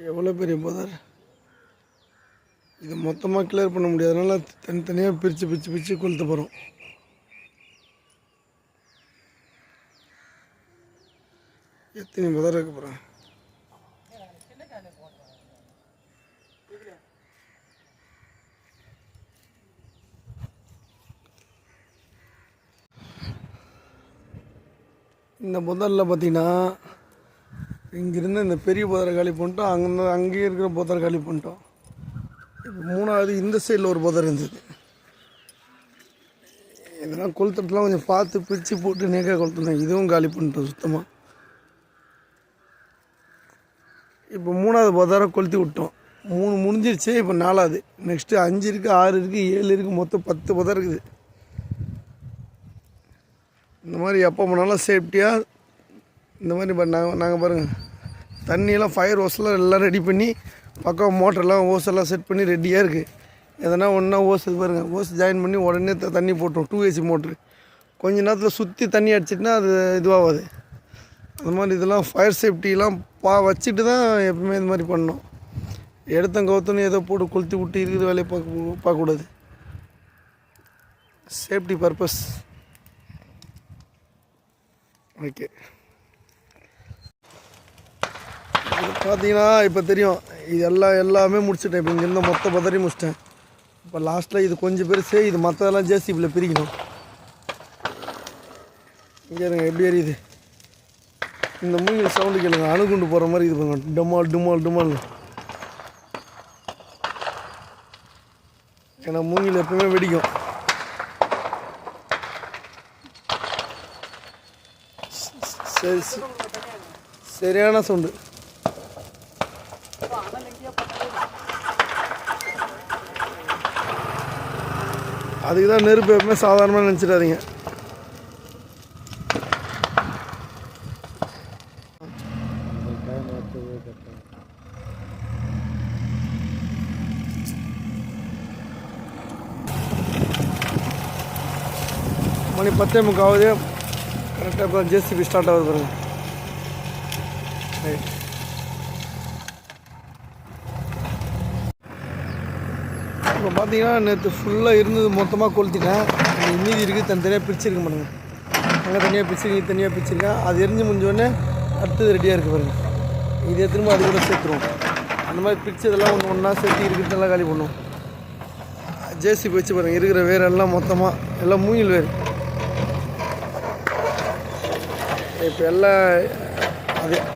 எவ்வளோ பெரிய புதர்! இது மொத்தமாக கிளியர் பண்ண முடியாதனால தனித்தனியாக பிரித்து பிரித்து பிரித்து கொளுத்த போகிறோம். எத்தனை புதர் இருக்க போகிறேன். இந்த புதரில் பார்த்திங்கன்னா இங்கேருந்து இந்த பெரிய புதரை காலி பண்ணிட்டோம். அங்கேயே இருக்கிற புதரை காலி பண்ணிட்டோம். இப்போ மூணாவது இந்த சைடில் ஒரு புதர் இருந்தது. இதெல்லாம் கொளுத்துட்டுலாம் கொஞ்சம் பார்த்து பிரித்து போட்டு நேக்காக கொளுத்துனேன். இதுவும் காலி பண்ணிட்டோம் சுத்தமாக. இப்போ மூணாவது புதரை கொளுத்தி விட்டோம். 3 முடிஞ்சிருச்சு. இப்போ 4வது. நெக்ஸ்ட்டு 5 இருக்குது, 6 இருக்குது, 7 இருக்குது, மொத்தம் 10 புதர் இருக்குது. இந்த மாதிரி எப்போ போனாலும் சேஃப்டியாக இந்த மாதிரி நாங்கள் பாருங்கள், தண்ணியெல்லாம் ஃபயர் ஹோஸ்லாம் எல்லாம் ரெடி பண்ணி பக்கம் மோட்டர்லாம் ஓஸெல்லாம் செட் பண்ணி ரெடியாக இருக்குது. எதனா ஒன்றா ஓஸ் பாருங்கள், ஓஸ் ஜாயின் பண்ணி உடனே தண்ணி போட்டுரும். 2AC மோட்ரு கொஞ்ச நேரத்தில் சுற்றி தண்ணி அடிச்சிட்டுனா அது இதுவாகாது. அது மாதிரி இதெல்லாம் ஃபயர் சேஃப்டிலாம் வச்சுட்டு தான் எப்பவுமே இது மாதிரி பண்ணணும். எடுத்தம் கவுத்தன்னு ஏதோ போட்டு கொளுத்தி விட்டு இருக்கிற வேலையை பார்க்கக்கூடாது. Safety purpose. ஓகே, இது பார்த்தீங்கன்னா இப்போ தெரியும். இது எல்லாமே முடிச்சுட்டேன். இப்போ இங்கேருந்து மொத்த பதறி முடிச்சிட்டேன். இப்போ லாஸ்ட்டில் இது கொஞ்சம் பெருசு. இது மற்றதெல்லாம் ஜேசிபியில் பிரிக்கணும். இங்கே இருங்க எப்படி எரியுது. இந்த மூங்கில் சவுண்டு கேளுங்க, அணுகுண்டு போகிற மாதிரி இது பண்ணுங்க. டுமால் டுமால் டுமால். ஏன்னா மூங்கில் எப்பவுமே வெடிக்கும். சரி, சரியான சவுண்டு. அதுக்கு தான் நெருப்பு எப்பவுமே சாதாரணமாக நினச்சிடாதீங்க. மணி 10:45 கரெக்டாக. இப்போ ஜேசிபி ஸ்டார்ட் ஆகுது பாருங்க. ரைட், இப்போ பார்த்தீங்கன்னா நேற்று ஃபுல்லாக இருந்தது மொத்தமாக கொளுத்திட்டேன். மீதி இருக்குது, தனித்தனியாக பிரிச்சுருக்க பாருங்க. அங்கே தனியாக பிரிச்சுருக்கேன், தனியாக பிரிச்சுருக்கேன். அது எரிஞ்சு முடிஞ்சோடனே அடுத்தது ரெடியாக இருக்குது பாருங்கள். இதே திரும்ப அது கூட சேர்த்துருவோம். அந்த மாதிரி பிரிச்சதெல்லாம் ஒன்றா சேர்த்து இருக்கிறதெல்லாம் காலி பண்ணுவோம். ஜேசிபி வச்சு பாருங்கள், இருக்கிற வேர் எல்லாம் மொத்தமாக எல்லாம் மூங்கில் வேர். இப்போ எல்லாம் அது